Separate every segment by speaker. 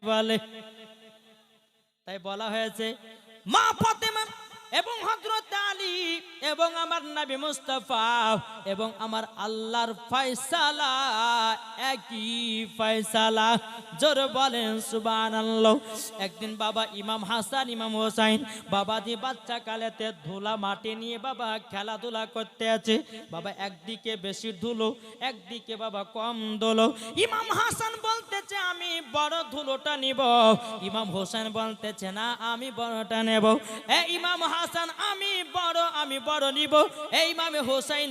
Speaker 1: বলে। তাই বলা হয়েছে মা ফাতেমা এবং হযরত আলী এবং আমার নবী মুস্তাফা এবং আমার আল্লাহর ফয়সালা একই ফয়সালা। জোরে বলেন সুবহানাল্লাহ। একদিন বাবা ইমাম হাসান ইমাম হোসাইন বাবাজি বাচ্চা কালেতে ধুলা মাটি নিয়ে বাবা খেলাধুলা করতে আছে। বাবা একদিকে বেশি ধুলো, একদিকে বাবা কম ধুলো। ইমাম হাসান বলতেছে আমি বড় ধুলোটা নিব, ইমাম হোসেন বলতেছে না আমি বড়টা নেব। ইমাম হাসান আমি বড় নিব, ইমাম হোসেন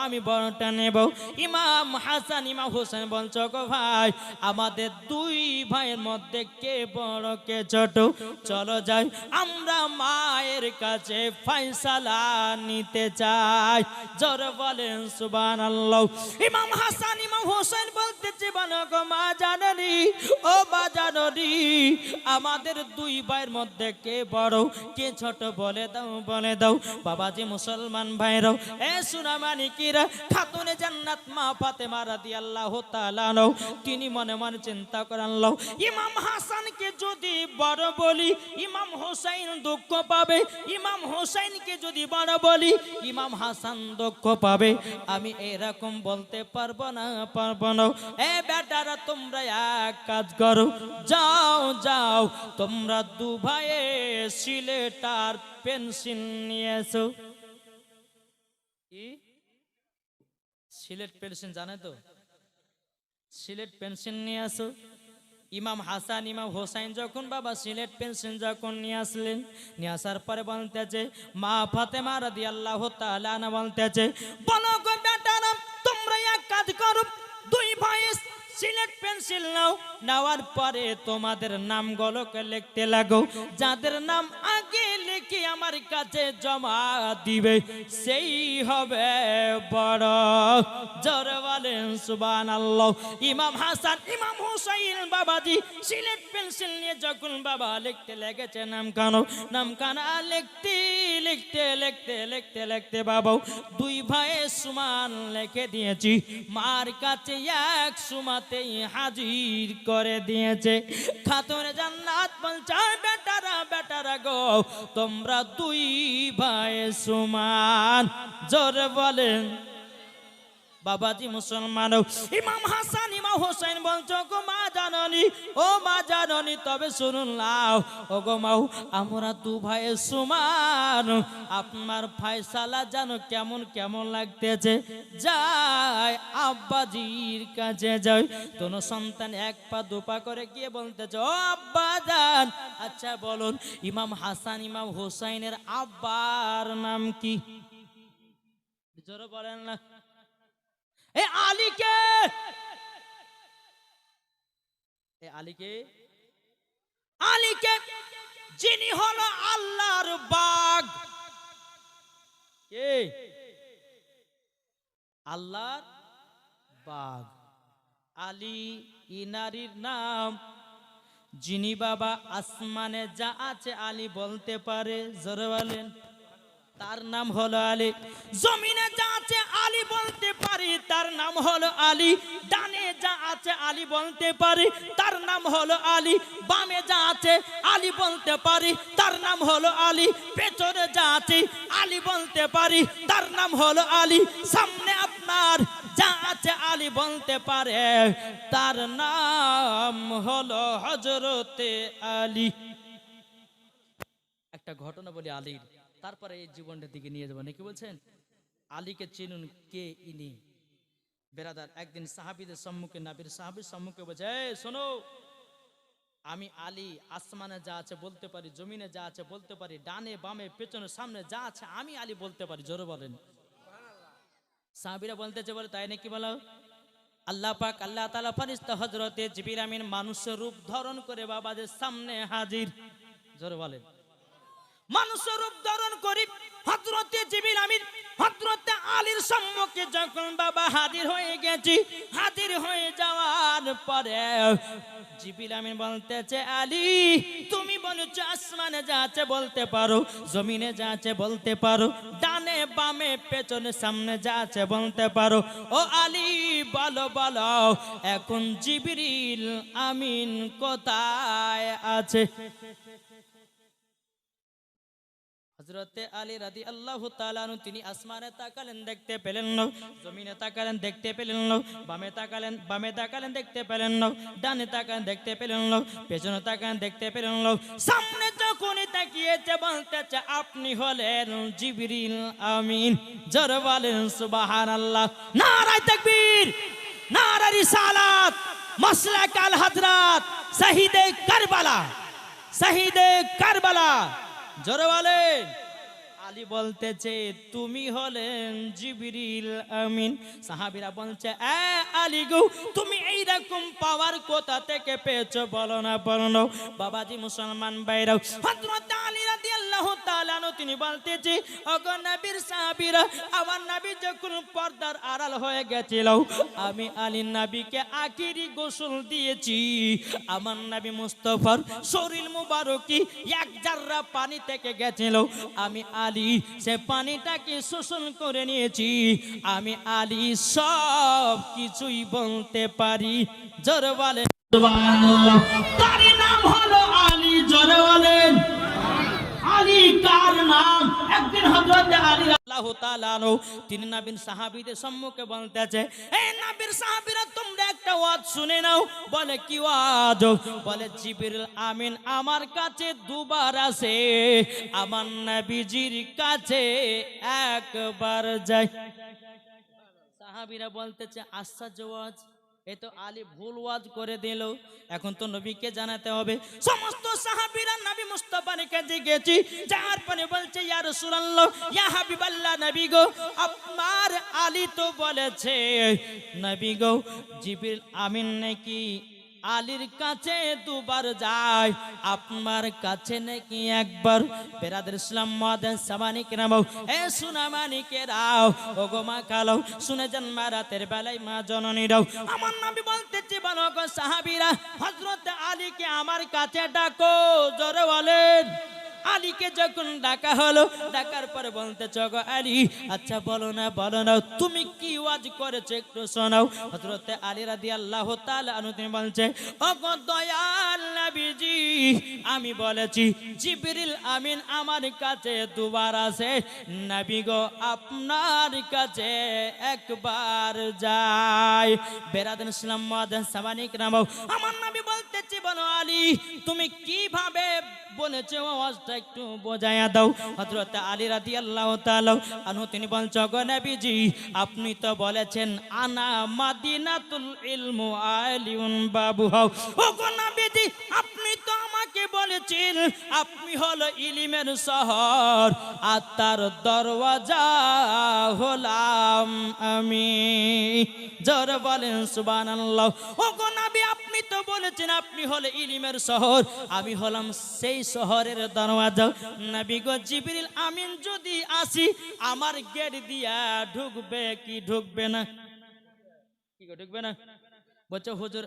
Speaker 1: আমি বড়টা নেব। ইমাম হাসান ইমাম হোসেন বলছো গো ভাই আমাদের দুই ভাইয়ের মধ্যে কে বড় কে ছোট, চলো যাই আমরা মায়ের কাছে ফয়সালা নিতে চাই। জোরে বলেন সুবহানাল্লাহ। ইমাম হাসান ইমাম হোসেন বলতেছে বলো গো মা জাননি, ও মা জাননি আমাদের দুই ভাইয়ের মধ্যে কে বড় কে ছোট বলে দাও বলে দাও। বাবাজি মুসলমান ভাইরাও সুনামানিকিরা খাতুনে জান্নাত মা ফাতেমা রাদিয়াল্লাহু তাআলা তিনি মনে মনে চিন্তা করলেন ইমাম হাসানকে যদি বড় বলি ইমাম হোসেন দুঃখ পাবে, ইমাম হোসেনকে যদি বড় বলি ইমাম হাসান দুঃখ পাবে। আমি এরকম বলতে পারবো না। বেটারা তোমরা এক কাজ করো, যাও যাও তোমরা দু ভাইয়ে সিলেট আর পেন্সিল নিয়ে এসো। সিলেট পেন্সিল জানে তো, সিলেট পেন্সিল নিয়ে আসো। ইমাম হাসান ইমাম হোসাইন যখন বাবা সিলেট পেন্সিল যখন নিয়ে আসলেন, নিয়ে আসার পরে বলতেছে মা ফাতেমা রাদিয়াল্লাহু তাআলা আনহা বলতেছে বলো গো বেটারা তোমরা এক কাজ করো, দুই ভাই সিলেট পেন্সিল নাও, নেওয়ার পরে তোমাদের নামগুলোকে লিখতে লাগো। যাদের নাম আগে লিখে আমার কাছে জমা দিবে সেই হবে বড়। জোরে বলেন সুবহানাল্লাহ। ইমাম হাসান ইমাম হুসাইন বাবাজি সিলেট পেন্সিল নিয়ে যখন বাবা লিখতে লেগেছে নামখানা লিখতে লিখতে লিখতে লিখতে লিখতে বাবা দুই ভাইয়ের সমান লিখে দিয়েছি, মার কাছে এক সুমাতেই হাজির করে দিয়েছে। খাতুনে জান্নাত বলছে বেটারা গো তোমরা দুই ভাই সমান। জোরে বলেন বাবাজি মুসলমান। ইমাম হাসান ইমাম হোসেন বলছো গো মা জাননি, ও মা জাননি তবে শুনুন লাও ও গো মাও আমরা দু ভাই সমান, আপনার ফয়সালা জানো কেমন কেমন লাগতেছে। যাই আব্বাজির কাছে যাই, দোনো সন্তান এক পা দু পা করে গিয়ে বলতেছে ও আব্বা জান আচ্ছা বলুন ইমাম হাসান ইমাম হোসেনের আব্বার নাম কি? জোরে বলেন না। আলীকে আলীকে যিনি হলো আল্লাহর বাগ, কে আল্লাহর বাগ আলী ইনারির নাম। যিনি বাবা আসমানে যা আছে আলী বলতে পারে, জোরে বলেন তার নাম হলো আলী। জমিনে যা আছে আলী বলতে পারি তার নাম হলো আলী। ডানে যা আছে আলী বলতে পারি তার নাম হলো আলী। বামে যা আছে আলী বলতে পারি তার নাম হলো আলী। পেছনে যা আছে আলী বলতে পারি তার নাম হলো আলী। সামনে আপনার যা আছে আলী বলতে পারে তার নাম হলো হযরতে আলী। একটা ঘটনা বলি আলীর, তারপরে এই জীবনটার দিকে নিয়ে যাবো নাকি বলছেন। আলীকে চিনুন কে ইনি বেরাদার। একদিন সাহাবীদের সম্মুখে নবীর সাহাবীর সম্মুখে বলছে শোনো আমি আলী আসমানে যা আছে বলতে পারি, জমিনে যা আছে বলতে পারি, ডানে বামে পেছনে সামনে যা আছে আমি আলী বলতে পারি। জোরে বলেন। সাহাবীরা বলতেছে বলে তাই নাকি বলো। আল্লাহ পাক আল্লাহ তাআলা ফেরেশতা হযরতে জিবরিল আমিন মানুষের রূপ ধারণ করে বাবাদের সামনে হাজির। জোরে বলেন। মানুষ রূপ ধারণ করি হযরতে জিবরিল আমিন হযরতে আলীর সম্মুখে যখন বাবা হাজির হয়ে গেছি, হাজির হয়ে যাওয়ার পরে জিবরিল আমিন বলতেছে, আলী তুমি বলেছো আসমানে যা আছে বলতে পারো, জমিনে যা আছে বলতে পারো, ডানে বামে পেছনে সামনে যা আছে বলতে পারো। ও আলী বলো বলো এখন জিবরিল আমিন কোথায় আছে? হযরতে আলী রাদিয়াল্লাহু তাআলা আনহু তিনি আসমানে তাকালেন, দেখতে পেলেন না, জমিনে তাকালেন, দেখতে পেলেন না, বামে তাকালেন দেখতে পেলেন না, ডানে তাকালেন দেখতে পেলেন না, পেছনে তাকালেন দেখতে পেলেন না, সামনে যখনই তাকিয়েছে বলতেছে আপনি হলেন জিবরিল আমিন। জোরে বলেন সুবহানাল্লাহ। নারায়ে তাকবীর, নারা রিসালাত, মাসলাক আল হযরত শহীদে কারবালা, শহীদে কারবালা। জোরে বলেন। আলী বলতেছে তুমি হলেন জিবরিল আমিন। সাহাবীরা বলছে এ আলী গো তুমি এইরকম পাওয়ার কোথা থেকে পেয়েছো বলো না, বলো না। বাবাজি মুসলমান ভাইরা, হযরত আলী রাদিয়াল্লাহু তাআলা আনহু তিনি বলতেছে ওগো নবীর সাহাবীরা, আমার নবী যখন পর্দার আড়াল হয়ে গেছিল, আমি আলী নবীকে আখিরি গোসল দিয়েছি। আমার নবী মুস্তাফার শরীর মুবারকি এক জাররা পানি থেকে গেছিল, আমি আলী সে পানিটাকে শোষণ করে নিয়েছি। আমি আলী সব কিছুই বলতে পারি। জোরে বলেন সুবহানাল্লাহ। তার নাম হলো আলী। জোরে বলেন আলী কার নাম? একদিন হযরত আলী রাদিয়াল্লাহু তাআলা আনহু তিনি নবীর সাহাবীদের সম্মুখে বলতেছে এই নবীর সাহাবীরা তোমরা একটা ওয়াজ শুনে নাও। বলে কি ওয়াজ? বলে জিবরিল আমিন আমার কাছে দুবার আসে, আমার নবীজির কাছে একবার যায়। সাহাবীরা বলতেছে আশ্চর্য ওয়াজ, এ তো আলী ভুল ওয়াজ করে দিল, এখন তো নবীকে জানাতে হবে। সমস্ত সাহাবীরা নবী মুস্তাফার কাছে গেছি, যার পরে বলছে ইয়া রাসূলুল্লাহ ইয়া হাবিবাল্লাহ নবী গো আপনার আলী তো বলেছে নবী গো জিবরিল আমিন নাকি আলীর কাছে দুবার যায়, আপনার কাছে নাকি একবার। বেরাদর ইসলাম মাদান সামানিক নামও এ সুনামানিকেরাও ও গো মা কালো শুনে যান মা রাতের বেলায় মা জননীরাও। আমার নবী বলতেছে বলো গো সাহাবীরা হযরত আলীকে আমার কাছে ডাকো। জোরে বলেন। আলীকে যখন ডাকা হলো, ডাকার পরে বলতে চগো আলী আচ্ছা বলো না বলো না তুমি কি ওয়াজ করেছো একটু শোনাও। হযরত আলী রাদিয়াল্লাহু তাআলা আনহু তিনি বলছে ওগো দয়াল নবীজি আমি বলেছি জিবরিল আমিন আমার কাছে দুবার আসে, নবী গো আপনার কাছে একবার যায়। বেরাদান ইসলাম মাদান সামানিক নামও আমার নবী বলতেছি বলো আলী তুমি কিভাবে বলেছে আওয়াজটা একটু বোঝায়া দাও। হযরত আলী রাদিয়াল্লাহু তাআলা আনহু তিনি বলছেন ওগো নবীজি আপনি তো বলেছেন আনা মাদিনাতুল ইলমু আলিউন বাবুহা। ওগো নবীজি আপনি তো আমাকে বলেছেন আপনি হলো ইলমের শহর আর তার দরওয়াজা হলাম আমি। জোরে বলেন সুবহানাল্লাহ। ওগো নবী আপনি তো বলেছেন আপনি হলো ইলমের শহর, আমি হলাম সেই শহরের দরওয়াজা। নবী গো জিবরিল আমিন যদি আসি আমার গেট দিয়া ঢুকবে কি ঢুকবে না? কি গো ঢুকবে না? বলছে হুজুর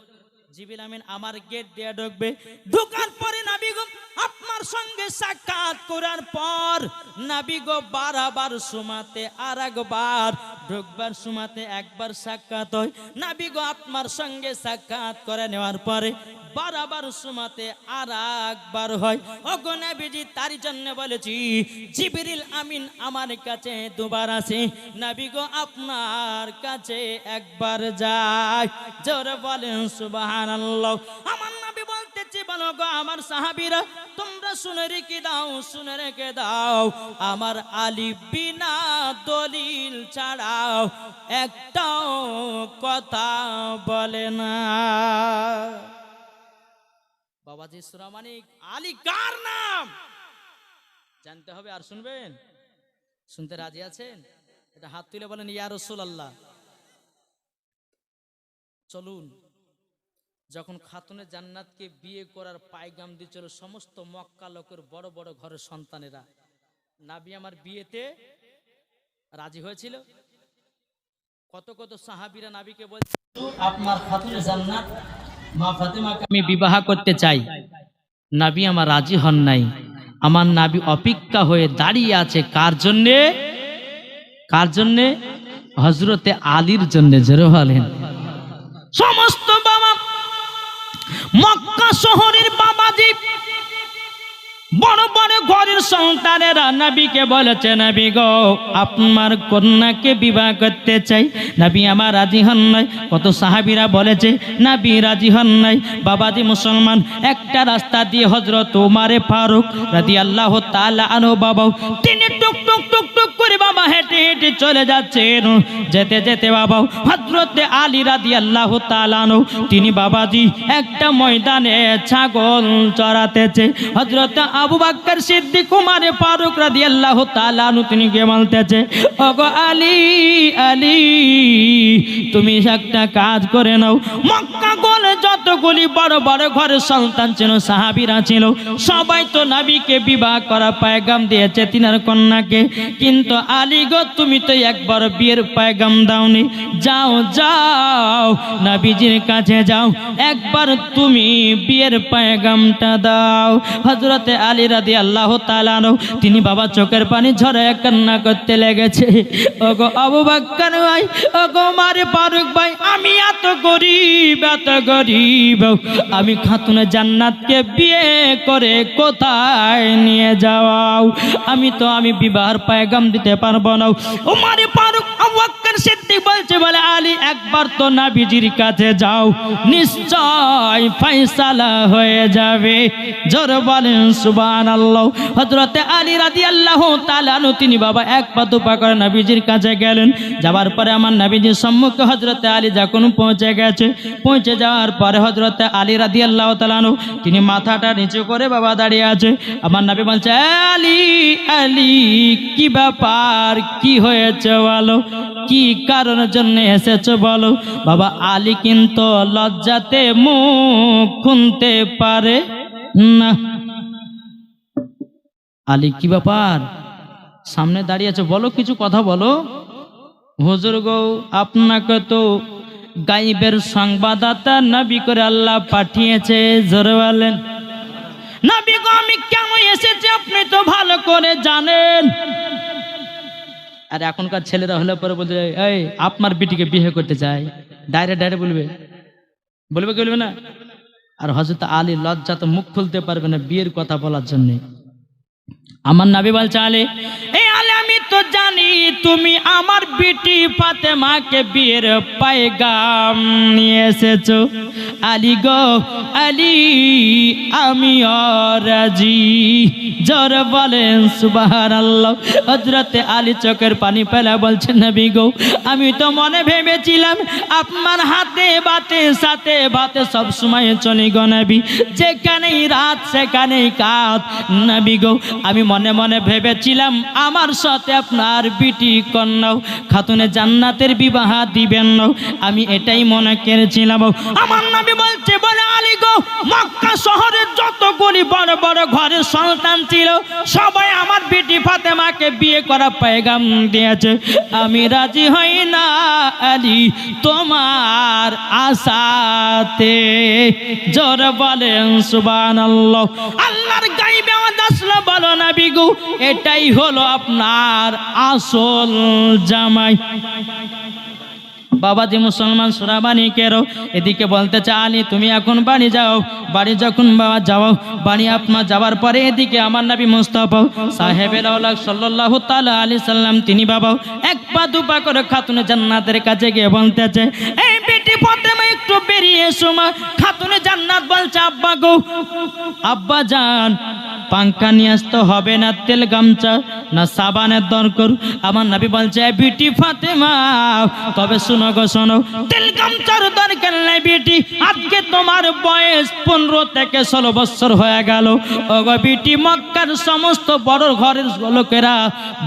Speaker 1: জিবরিল আমিন আমার গেট দিয়া ঢুকবে। ঢোকার পরে নবী গো আপনার সঙ্গে সাক্ষাৎ করার পর নবী গো বারবার সুমাতে আর একবার ঢুকবার সুমাতে একবার সাক্ষাৎ হয়। নবী গো আপনার সঙ্গে সাক্ষাৎ করে নেওয়ার পরে বারবার সুমাতে আর একবার হয়। ওগো নবীজি তার জন্য বলেছি জিবরিল আমিন আমার কাছে দুবার আসে, নবী গো আপনার কাছে একবার যায়। জোরে বলেন সুবহানাল্লাহ। আমার নবী বলতেছে বলো গো আমার সাহাবীরা তোমরা শুনে রেখে দাও, শুনে রেখে দাও আমার আলী বিনা দলিল ছাড়াও একটাও কথা বলে না। বাবাজি সুরামানিক আলী কার নাম জানতে হবে আর শুনবেন? শুনতে রাজি আছেন? এটা হাত তুলে বলেন ইয়া রাসূলুল্লাহ। চলুন যখন খাতুনে জান্নাতকে বিয়ে করার পায়গাম দিয়েছিল সমস্ত মক্কা লোকের বড় বড় ঘরের সন্তানেরা, নবী আমার বিয়েতে রাজি হয়েছিল। কত কত সাহাবীরা নবীকে বলছে আপনার খাতুনে জান্নাত মা ফাতেমাকে আমি বিবাহ করতে চাই। নবী আমার রাজি হন নাই। আমার নবী অপেক্ষা হয়ে দাঁড়িয়ে আছে কার জন্যে? কার জন্যে? হযরতে আলীর জন্যে। জোরে বলেন। সমস্ত বাবা মক্কা শহরের বাবাজি বড় বড় ঘরের সন্তানেরা নবীকে বলেছে, নবী গো আপনার কন্যাকে বিবাহ করতে চাই। নবী আমার রাজি হন নাই। কত সাহাবীরা বলেছে নবী রাজি হন নাই। বাবাজি মুসলমান, একটা রাস্তা দিয়ে হযরত ওমরে ফারুক রাদিয়াল্লাহু তাআলা আনহু বাবা তিনি টুক টুক টুক টুক করে বাবা হেঁটে হেঁটে চলে যাচ্ছেন। যেতে যেতে বাবা হযরতে আলী রাদিয়াল্লাহু তাআলা আনহু তিনি বাবাজি একটা ময়দানে ছাগল চরাতেছে। হযরত আবু বকর সিদ্দিক ওমরে ফারুক রাদিয়াল্লাহু তাআলা আনহু তিনি গিয়ে বলতেছে, ওগো আলী আলী তুমি একটা কাজ করে নাও। মক্কা গলে যতগুলি বড় বড় ঘরের সন্তান ছিল, সাহাবীরা ছিল, সবাই তো নবীকে বিবাহ করা পয়গাম দিয়েছে তিনার কন্যাকে, কিন্তু আলী গো তুমি তো একবার বিয়ের পয়গাম দাওনি। যাও যাও নবীজির কাছে যাও, একবার তুমি বিয়ের পয়গামটা দাও। হযরতে আলী রাদিয়াল্লাহু তাআলা আনহু তিনি বাবা চোখের পানি ঝরায় কান্না করতে লেগেছে। ওগো আবু বকর ভাই, ওগো ওমর ফারুক ভাই, আমি এত গরিব আমি খাতুনে জান্নাতকে বিয়ে করে কোথায় নিয়ে যাও? আমি বিবাহের পয়গাম দিতে পারবো না। ওমর ফারুক আবু বকর সিদ্দিক বলছে, বলে আলী একবার তো নবীজির কাছে যাও, নিশ্চয় ফয়সালা হয়ে যাবে। জোর বলেন সুবহানাল্লাহ। হযরতে আলী রাদিয়াল্লাহু তাআলা আনহু তিনি বাবা এক পা দুপা করে নবীজির কাছে গেলেন। যাওয়ার পরে আমার নবীজির সম্মুখে হযরতে আলী যখন পৌঁছে গেছে, পৌঁছে যাওয়ার পরে হযরতে আলী রাদিয়াল্লাহু তাআলা আনহু তিনি মাথাটা নিচু করে বাবা দাঁড়িয়ে আছে। আমার নবী বলছে, আলী আলী কি ব্যাপার, কি হয়েছে বলো, কি কারণের জন্য এসেছো বলো। বাবা আলী কিন্তু লজ্জাতে মুখ খুলতে পারে না। আলী কি ব্যাপার, সামনে দাঁড়িয়ে আছে, বলো কিছু কথা বলো। হুজুর গো আপনাকে তো গায়েবের সংবাদদাতা নবী করে আল্লাহ পাঠিয়েছে। জোরে বলেন। নবী গো আমি কেন এসেছি আপনি তো ভালো করে জানেন। আর এখনকার ছেলেরা হলে পরে বলতে এই আপনার বিটিকে বিয়ে করতে চাই, ডাইরেক্ট বলবে কি বলবে না। আর হযরত আলী লজ্জাতে মুখ খুলতে পারবে না বিয়ের কথা বলার জন্য। আমার নবী বলছে, আলী এই আলী আমি তো জানি তুমি আমার বিটি ফাতেমাকে বিয়ের পয়গাম নিয়ে এসেছো। আলী গো আলী আমি রাজি। জোর বলেন সুবহানাল্লাহ। হযরতে আলী চোখের পানি ফেলে বলছেন, নবী গো আমি তো মনে ভেবেছিলাম আপনার হাতে বাতে সাথে বাতে সব সময় চলে গো নবী, যেখানেই রাত সেখানেই কাত। নবী গো আমি মনে মনে ভেবেছিলাম আমার সাথে আপনার বিটি কন্যাও খাতুনে জান্নাতের বিবাহ দিবেন না, আমি এটাই মনে করেছিলাম। আমার নবী বলছে, বলে আলী গো মক্কা শহরের যতগুলি বড় বড় ঘরের সন্তান ছিল সবাই আমার বিটি ফাতেমাকে বিয়ে করা পয়গাম দিয়েছে, আমি রাজি হই না আলী তোমার আশাতে। জোর বলেন সুবহানাল্লাহ। আল্লাহর গায়বে আওয়াজ আসলো, বলো নবী গো এটাই হলো আপনার আসল জামাই। বাবাজি মুসলমান সুরাবানি কেরো এদিকে বলতে চা, আলী তুমি এখন বাড়ি যাও। বাড়ি যখন বাবা যাও, বাড়ি আপনার যাওয়ার পরে এদিকে আমার নবী মুস্তাফা সাহেবের আওলাদ সাল্লাল্লাহু তাআলা আলাইহি সাল্লাম তিনি বাবা এক পা দুপা করে খাতুনে জান্নাতের কাছে গিয়ে বলতেছে, এই বেটি ফাতেমা একটু বেরিয়ে এসো মা। খাতুনে জান্নাত বলছে, আব্বা গো আব্বা জান পাঙ্খা নিয়ে আসতে হবে না, তেল গামছা না সাবানের দরকার। আমার নবী বলছে বিটি ফাতেমা তবে শোনো গো শোনো, তেল গামছার দরকার নাই বিটি, আজকে তোমার বয়স 15 থেকে 16 বছর হয়ে গেল। ওগো বিটি, মক্কার সমস্ত বড় ঘরের লোকেরা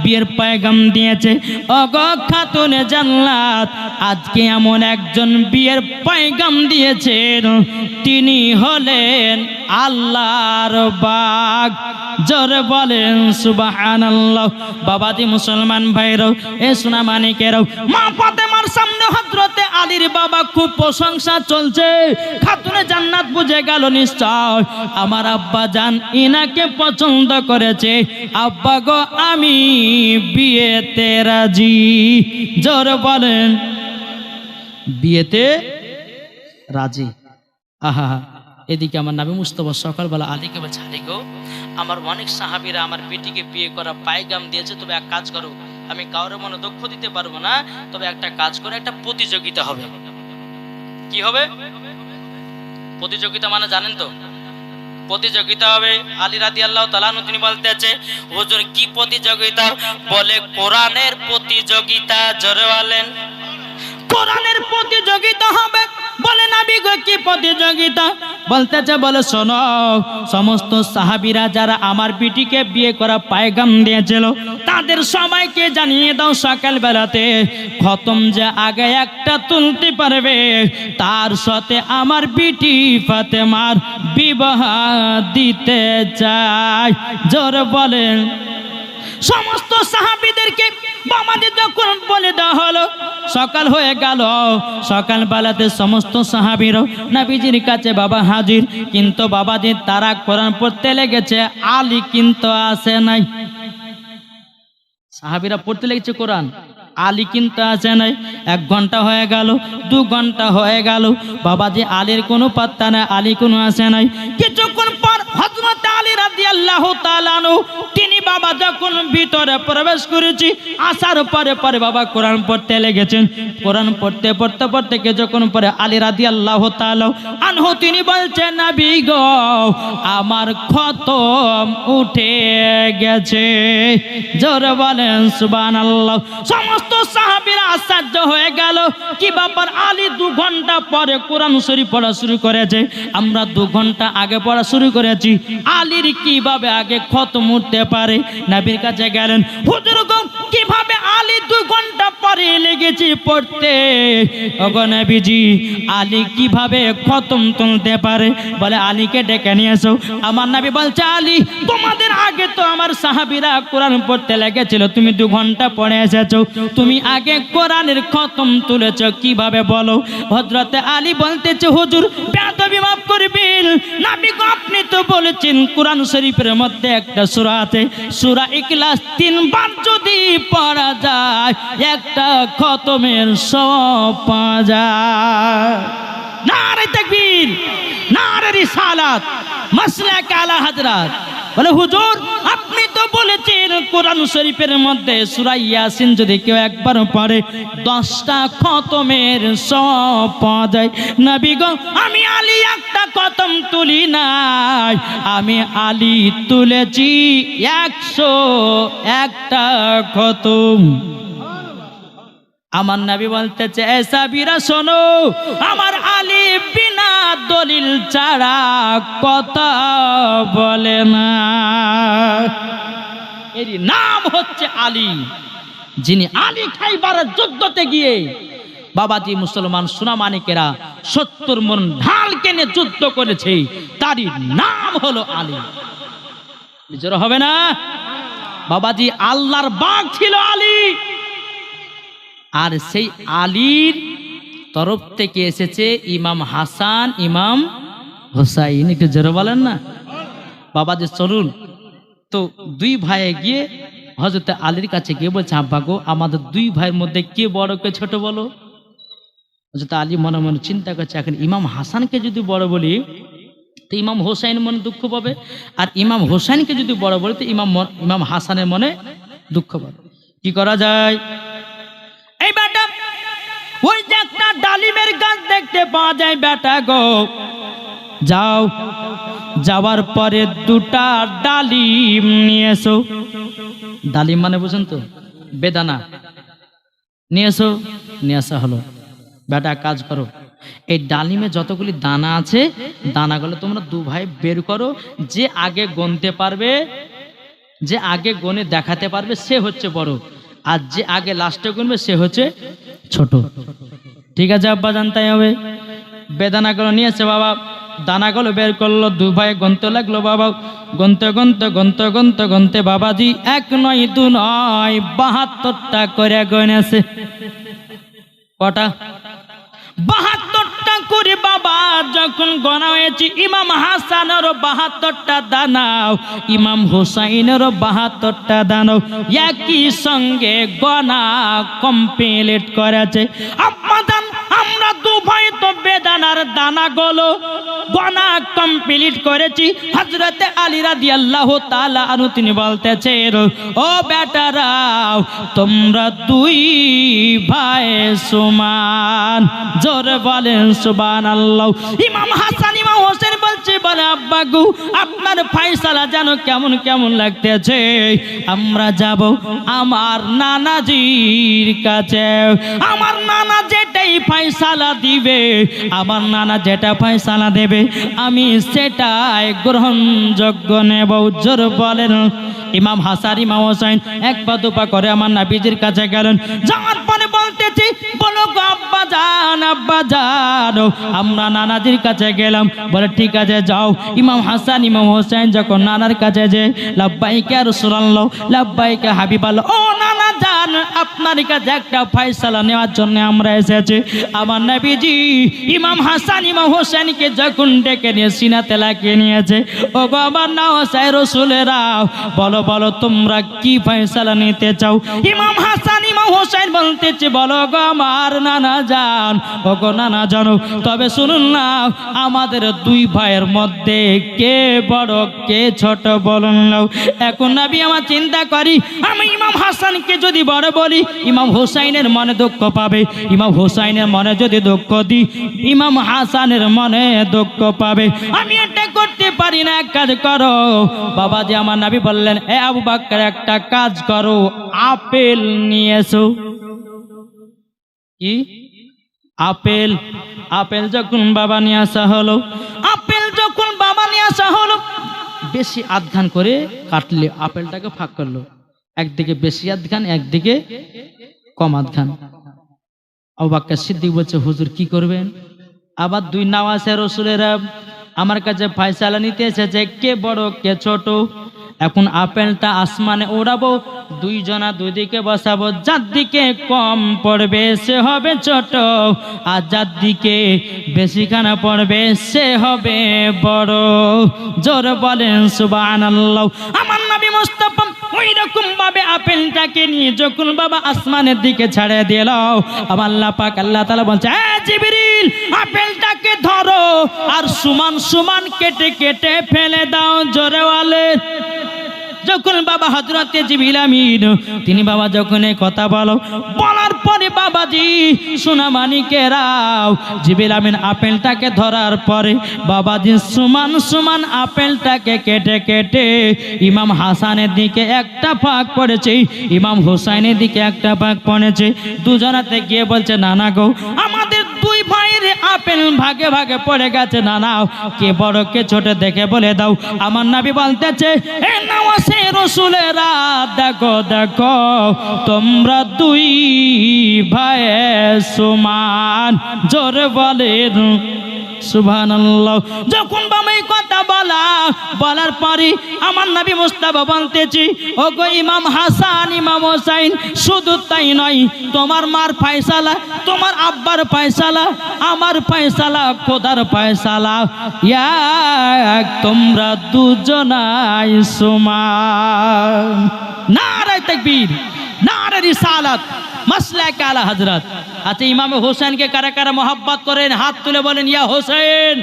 Speaker 1: বিয়ের পয়গাম দিয়েছে। ওগো খাতুনে জান্নাত, আজকে এমন একজন বিয়ের পয়গাম দিয়েছেন, তিনি হলেন আল্লাহর বাগ। জোরে বলেন সুবহানাল্লাহ। বাবাজি মুসলমান ভাইরাও, এ সোনা মানিকেরাও, মা ফাতেমার সামনে হযরতে আলীর বাবা খুব প্রশংসা চলছে। খাতুনে জান্নাত বুঝে গেল নিশ্চয় আমার আব্বা জান ইনাকে পছন্দ করেছে। আব্বা গো, আমি বিয়েতে রাজি। জোরে বলেন বিয়েতে রাজি। আহা, এদিকে আমার নবী মুস্তাফা সকালবেলা আলীকে বলছে, আলী গো, আমার অনেক সাহাবীরা আমার বেটিকে বিয়ে করা পায়গাম দিয়েছে, তবে এক কাজ করো, আমি কাউরে মনে দুঃখ দিতে পারবো না, তবে একটা কাজ করে একটা প্রতিযোগিতা হবে। কি হবে প্রতিযোগিতা? মানে জানেন তো, প্রতিযোগিতা হবে। আলী রাদিয়াল্লাহু তাআলা আনহু তিনি বলতেছে, হুজুর কি প্রতিযোগিতা? বলে কোরআনের প্রতিযোগিতা। জোরে বলেন কোরআনের প্রতিযোগিতা হবে। বলে নবী গো কি প্রতিযোগিতা? বলতেছে, বলে শোনো, সমস্ত সাহাবীরা যারা আমার বিটিকে বিয়ে করা পয়গাম দিয়েছিল তাদের সবাইকে জানিয়ে দাও সকাল বেলাতে খতম যে আগে একটা তুলতে পারবে তার সাথে আমার বিটি ফাতেমার বিবাহ দিতে চাই। জোরে বলেন। সমস্ত সাহাবীদেরকে বাবাজি যখন বলে দেওয়া হলো, সকাল হয়ে গেল। সকাল বেলাতে সমস্ত সাহাবীরা নবীজির কাছে বাবা হাজির, কিন্তু বাবাজি তারা কোরআন পড়তে লেগেছে, আলী কিন্তু আসে নাই। সাহাবীরা পড়তে লেগেছে কোরআন, আলী কিন্তু আসে নাই। 1 ঘন্টা হয়ে গেল, 2 ঘন্টা হয়ে গেল, বাবাজি আলীর কোনো পাত্তা নাই, আলী কোনো আসে নাই। কিছুক্ষণ পর হযরত আলী রাদিয়াল্লাহু তাআলা আনহু তিনি বাবা যখন ভিতরে প্রবেশ করেছি, আসার পরে পরে বাবা কোরআন পড়তে লেগেছেন। কোরআন পড়তে পড়তে পড়তে কিছুক্ষণ পরে আলী রাদিয়াল্লাহু তাআলা আনহু তিনি বলছেন, নবী গো, আমার খতম উঠে গেছে। জোরে বলেন সুবহানাল্লাহ। সমস্ত সাহাবীরা আশ্চর্য হয়ে গেল, কি ব্যাপার? আলী 2 ঘন্টা পরে কোরআন শরীফ পড়া শুরু করেছে, আমরা 2 ঘন্টা আগে পড়া শুরু করেছি, আলীর কিভাবে আগে খতম উঠতে পারে? নবীর কাছে গেলেন, হুজুর গো, কিভাবে আলী 2 ঘন্টা পরে লেগেছে পড়তে? ওগো নবীজি, আলী কিভাবে খতম তুলতে পারে? বলে আলীকে ডেকে নিয়ে এসো। আমার নবী বলছে, আলী, তোমাদের আগে তো আমার সাহাবীরা কোরআন পড়তে লেগেছিল, তুমি 2 ঘন্টা পড়ে এসেছো, তুমি আগে কোরআনের খতম তুলেছো কিভাবে বলো? হযরতে আলী বলতেছে, হুজুর বেয়াদবি মাফ করবেন, নবী গো, আপনি তো বলেছেন কোরআন শরীফের মধ্যে একটা সূরা আছে, সূরা ইখলাস 3 বার যদি পড়া যায় একটা খতমের সওয়াব পাওয়া যায়। নারে তাকবীর, নারে রিসালাত, মাসলাক আলা হযরত। বলে হুজুর, আপনি তো বলেছেন কোরআন শরীফের মধ্যে সূরা ইয়াসিন যদি কেউ একবার পড়ে 10টা খতমের সওয়াব পাওয়া যায়। নবী গো, আমি আলী একটা খতম তুলি নাই, আমি আলী তুলেছি 101টা খতম। আমার নবী বলতেছে, এ সাহাবীরা শোনো, আমার আলী বিনা দলিল ছাড়া কথা বলে না। এর নাম হচ্ছে আলী, যিনি আলী খাইবারের যুদ্ধতে গিয়ে বাবাজি মুসলমান সোনামানিকেরা 70 মণ ঢাল কেনে যুদ্ধ করেছে, তারই নাম হলো আলী। নিজের হবে না? বাবাজি আল্লাহর বাগ ছিল আলী, আর সেই আলীর তরফ থেকে এসেছে ইমাম হাসান, ইমাম হুসাইন। একটু জোরে বলেন না। বাবাজি চলুন তো 2 ভাইয়ে গিয়ে হযরত আলীর কাছে গিয়ে বলছে, আব্বা গো, আমাদের 2 ভাইয়ের মধ্যে কে বড় কে ছোট বলো? হযরত আলী মনে মনে চিন্তা করছে, এখন ইমাম হাসানকে যদি বড় বলি তো ইমাম হুসাইন মনে দুঃখ পাবে, আর ইমাম হুসাইনকে যদি বড় বলি তো ইমাম হাসানের মনে দুঃখ পাবে। কি করা যায়? এই বেটা, ওই যে একটা ডালিমের গাছ দেখতে পাওয়া যায়, বেটা গো, যাও যাওয়ার পরে দুটা ডালিম নিয়ে এসো। ডালিম মানে বুঝেন তো, বেদানা নিয়ে এসো। নিয়ে আসা হলো। বেটা কাজ করো, এই ডালিমে যতগুলি দানা আছে দানাগুলো তোমরা দু ভাই বের করো, যে আগে গুনতে পারবে, যে আগে গনে দেখাতে পারবে সে হচ্ছে বড়, আর যে আগে লাস্টে গুনবে সে হচ্ছে ছোট। ঠিক আছে আব্বা, জানতে হবে। বেদানাগুলো নিয়েছে বাবা, দানাগুলো বের করলো, দু ভাই গুনতে লাগলো বাবা। গুনতে গুনতে গুনতে গুনতে গুনতে বাবাজি 1 নয় 2 নয় 72টা করে গনেছে। কটা? 72টা করে বাবা যখন গনা হয়েছে, ইমাম হাসানের 72টা দানাও, ইমাম হুসাইনের 72টা দানাও একই সঙ্গে গনা কমপ্লিট করেছে। আপনাদের আমরা দু ভাই তো বেদানার দানাগুলো গনা কমপ্লিট করেছি। হযরতে আলী রাদিয়াল্লাহু তাআলা আনহু তিনি বলতেছেন, ও বেটারাও তোমরা দুই ভাই সমান। জোরে বলেন সুবহানাল্লাহ। ইমাম হাসান ইমাম হোসেন বলছে, বলে আব্বা গো আপনার ফয়সালা জানো কেমন কেমন লাগতেছে, আমরা যাব আমার নানাজির কাছে। আমার নানা যেটাই ফয়সালা দিবে, আমার নানা যেটা ফয়সালা দেবে আমি সেটাই গ্রহণযোগ্য নেব। জোরে বলেন। ইমাম হাসান ইমাম হোসেন এক পা দুপা করে আমার নবীজির কাছে গেলেন। যাওয়ার পরে বলতেছি, বলো গো আব্বা জান, আব্বা জান আমরা নানাজির কাছে গেলাম। বলে ঠিক আছে যাও। ইমাম হাসান ইমাম হোসেন যখন নানার কাছে যে, লাব্বাইকা ইয়া রাসূলুল্লাহ, লাব্বাইকা হাবিবাল্লাহ, ও নানা জান আপনার কাছে একটা ফয়সালা নেওয়ার জন্য আমরা এসেছি। আমার নবীজি ইমাম হাসান ইমাম হোসেনকে যখন ডেকে নিয়ে সিনাতে লাগিয়ে নিয়েছে, ও গো আমার না হোসেন রাসূলেরা, বলো বলো তোমরা কি ফয়সালা নিতে চাও। ইমাম হাসান ইমাম হোসেন বলতেছে, বলো গো আমার নানা জান, ও গো নানা জানো, তবে শুনুন না আমাদের দুই ভাইয়ের মধ্যে কে বড় কে ছোট বলুন নাও। এখন নবী আমার চিন্তা করি, আমি ইমাম হাসানকে যদি বড় বলি ইমাম হোসাইনের মনে দুঃখ পাবে, ইমাম হোসাইনের মনে যদি দুঃখ দিই ইমাম হাসানের মনে দুঃখ পাবে। আমি এটা করতে পারি না। এক কাজ করো বাবা, যে আমার নবী বললেন, এ আবু বকর একটা কাজ করো, আপেল নিয়ে এসো। কি? আপেল। আপেল যখন বাবা নিয়ে আসা হলো, আপেল যখন বাবা নিয়ে আসা হলো, বেশি আধখান করে কাটলে আপেলটাকে ভাগ করলো, একদিকে বেশি আধখান একদিকে কম আধখান। আবু বকর সিদ্দিক বলছে, হুজুর কি করবেন? আবার দুই নওয়াসে রাসূলেরা আমার কাছে ফয়সালা নিতে এসেছে, কে বড় কে ছোট। এখন আপেলটা আসমানে ওড়াবো, দুইজনা দুই দিকে বসাবো, যার দিকে কম পড়বে সে হবে ছোট, আর যার দিকে বেশিখানা পড়বে সে হবে বড়। জোরে বলেন সুবহানাল্লাহ। আমার নবী মুস্তাফা ওই রকম ভাবে আপেলটাকে নিয়ে যখন বাবা আসমানের দিকে ছেড়ে দিল, আমার আল্লাহ পাক আল্লাহ তাআলা বলছে, এ জিবরিল আপেলটাকে ধরো আর সমান সমান কেটে কেটে ফেলে দাও। জোরে বলে। যখন বাবা হযরতে জিবরিল আমিন তিনি বাবা যখন এই কথা বলার পরে বাবাজি সোনা মানিকেরাও জিবরিল আমিন আপেলটাকে ধরার পরে বাবাজি সমান সমান আপেলটাকে কেটে কেটে ইমাম হাসানের দিকে একটা ভাগ পড়েছে, ইমাম হুসাইনের দিকে একটা ভাগ পড়েছে। দুজনাতে গিয়ে বলছে, নানা গো আমাদের দুই ভাইয়ের আপেল ভাগে ভাগে পড়ে গেছে, নানা কে বড় কে ছোট দেখে বলে দাও। আমার নবী বলতেছে, এ নওয়াসে রাসূলেরা দেখো দেখো তোমরা দুই ভাই সমান। জোরে বলেন সুবহানাল্লাহ। যখন বাবা এই কথা বলার পরে আমার নবী মুস্তাফা বলতেছি, ও গো ইমাম হাসান ইমাম হোসাইন, শুধু তাই নয় তোমার মার ফয়সালা, তোমার আব্বার ফয়সালা, আমার ফয়সালা, খোদার ফয়সালা এক, তোমরা দুজনাই সমান। নারায়ে তাকবীর, নারায়ে রিসালাত, মাসলাকে আলা হযরত। আচ্ছা ইমাম হোসেনকে কারা কারা মোহাব্বত করেন? হাত তুলে বলেন, ইয়া হোসেন,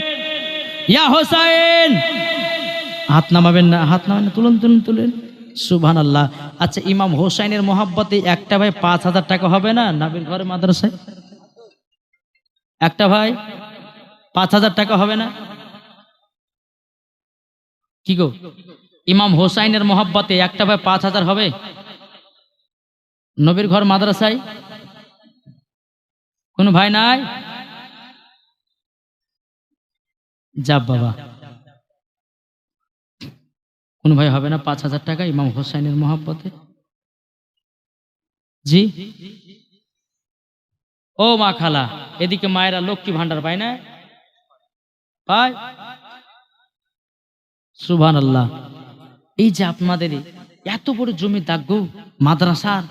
Speaker 1: ইয়া হোসেন। হাত নামাবেন না, হাত নামাবেন না, তুলুন তুলুন তুলেন। সুবহানাল্লাহ। আচ্ছা ইমাম হোসেনের মোহাব্বতে একটা ভাই 5,000 টাকা হবে না? নবীর ঘরে মাদ্রাসায় একটা ভাই 5,000 টাকা হবে না?
Speaker 2: কি গো, ইমাম হোসাইনের মহব্বতে একটা ভাই 5,000 হবে? নবীর ঘর মাদ্রাসায় কোন ভাই নাই? যাব বাবা, কোন ভাই হবে না 5,000 টাকা ইমাম হোসাইনের মহব্বতে? জি, ও মা খালা, এদিকে মায়েরা লক্ষ্মী ভান্ডার পায় না? পায়। সুবহানাল্লাহ। এই যে আপনাদের এত বড় জমি দাগ মাদ্রাসার,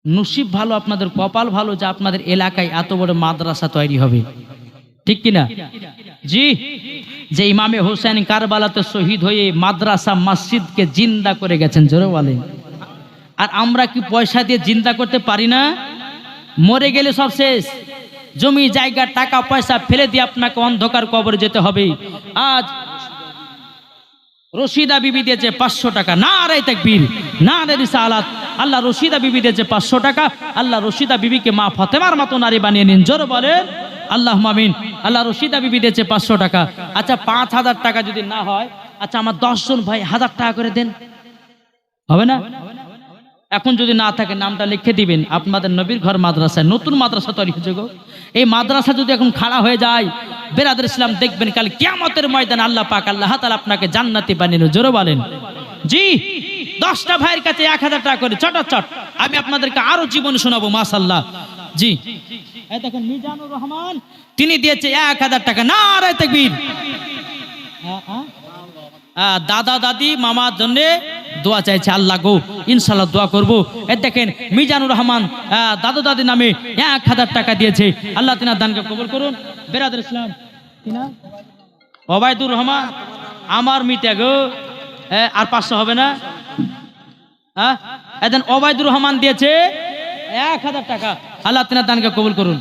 Speaker 2: নসিব ভালো, আপনাদের কপাল ভালো যে আপনাদের এলাকায় এত বড় মাদ্রাসা তৈরি হবে, ঠিক কিনা? জি, যে ইমামে হোসেন কারবালাতে শহীদ হয়ে মাদ্রাসা মসজিদকে জিন্দা করে গেছেন, জোরে বলেন। আর আমরা কি পয়সা দিয়ে জিন্দা করতে পারি না? মরে গেলে সব শেষ, জমি জায়গা টাকা পয়সা ফেলে দিয়ে আপনাকে অন্ধকার কবরে যেতে হবে। আজ রশিদা বিবি দিয়েছে 500 টাকা, নারে তাকবীর, নারে রিসালাত। আল্লাহ রশিদা বিবি দিয়েছে 500 টাকা। আল্লাহ রশিদা বিবিকে মা ফাতেমার মতো নারী বানিয়ে নিন, জোরে বলেন আল্লাহুম্মা আমিন। আল্লাহ রশিদা বিবি দিয়েছে 500 টাকা। আচ্ছা 5,000 টাকা যদি না হয়, আচ্ছা আমার 10 জন ভাই 1000 টাকা করে দেন, হবে না? এখন যদি না থাকে নামটা লিখে দিবেন, আপনাদের নবীর ঘর মাদ্রাসায় নতুন মাদ্রাসা তৈরি হয়েছে গো। এই মাদ্রাসা যদি এখন খাড়া হয়ে যায়, বেরাদর ইসলাম দেখবেন কাল কিয়ামতের ময়দানে আল্লাহ পাক আল্লাহ তাআলা আপনাকে জান্নাতি বানিয়ে নেবে, জোরে বলেন। জি, 10টা ভাইয়ের কাছে 1000 টাকা করে চটাচট আমি আপনাদেরকে আরো জীবন শোনাবো, মাশাআল্লাহ। জি, এই দেখেন মিজানুর রহমান, তিনি দিয়েছে 1000 টাকা, নারে তাকবীর। দাদা দাদি মামার জন্য দোয়া চাইছে, আল্লাহ গো ইনশাআল্লাহ দোয়া করবো। এই দেখেন মিজানুর রহমান দাদা দাদি নামে 1000 টাকা দিয়েছে, আল্লাহ তিনার দানকে কবুল করুন। বেরাদর ইসলাম ওবায়দুর রহমান, আমার মিটা গো, আর 500 হবে না? এদিন ওবায়দুর রহমান দিয়েছে 1000 টাকা, আল্লাহ তিনার দানকে কবুল করুন।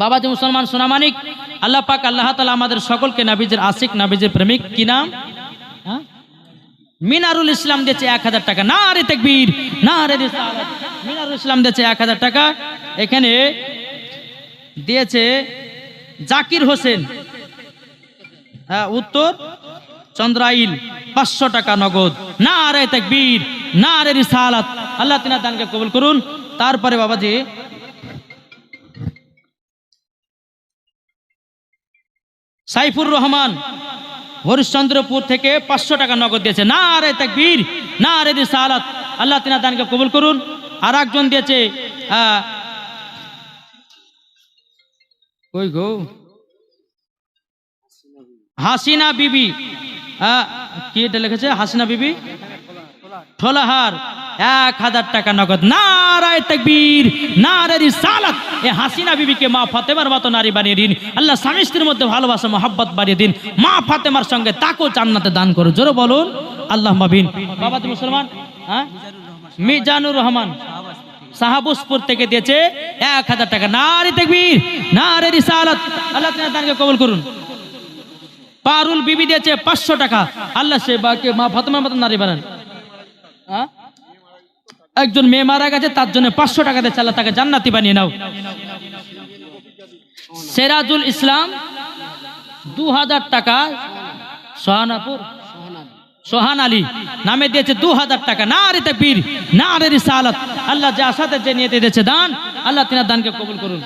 Speaker 2: বাবাজি মুসলমান সোনামানিক, আল্লাহ পাক আল্লাহ তাআলা আমাদের সকলকে নবীজির আশিক, নবীজির প্রেমিক, কি নাম? মিনারুল ইসলাম দিয়েছে 1000 টাকা, নারে তাকবীর, নারে রিসালাত। মিনারুল ইসলাম দিয়েছে 1000 টাকা। এখানে দিয়েছে জাকির হোসেন, উত্তর চন্দ্রাইল, 500 টাকা নগদ, নারে তাকবীর, নারে রিসালাত। আল্লাহ তিনার দানকে কবুল করুন। তারপরে বাবাজি সাইফুর রহমান হরিশ্চন্দ্রপুর থেকে 500 টাকা নগদ দিয়েছে, নারে তাকবীর, নারে রিসালাত। আল্লাহ তিনার দানকে কবুল করুন। আর একজন দিয়েছে কই গো, হাসিনা বিবি, কি এটা লিখেছে? হাসিনা বিবি ঠোলাহার, 1000 টাকা নগদ, নারে তাকবীর, নারে রিসালাত। এই হাসিনা বিবিকে মা ফাতেমার মতো নারী বানিয়ে দিন, আল্লাহ স্বামী স্ত্রীর মধ্যে ভালোবাসা মহব্বত বাড়িয়ে দিন, মা ফাতেমার সঙ্গে তাকেও জান্নাতে দান করো, জোরে বলুন আল্লাহুম্মা আমিন। বাবাজি মুসলমান, মিজানুর রহমান সাহাবুসপুর থেকে দিয়েছে 1000 টাকা, নারে তাকবীর, নারে রিসালাত। আল্লাহ তিনার দানকে কবুল করুন। পারুল বিবি দিয়েছে 500 টাকা, আল্লাহ সে বাকে মা ফাতেমার মতো নারী বানান। একজন মেয়ে মারা গেছে, তার জন্য 500 টাকা দিয়েছে, আল্লাহ তাকে জান্নাতি বানিয়ে নাও। সেরাজুল ইসলাম 2000 টাকা, সোহানাপুর সোহান আলী নামে দিয়েছে 2000 টাকা, নারে তাকবীর, নারে রিসালাত। আল্লাহ যে আশাতে যে নিয়ে দিয়েছে দান, আল্লাহ তিনার দানকে কবুল করুন।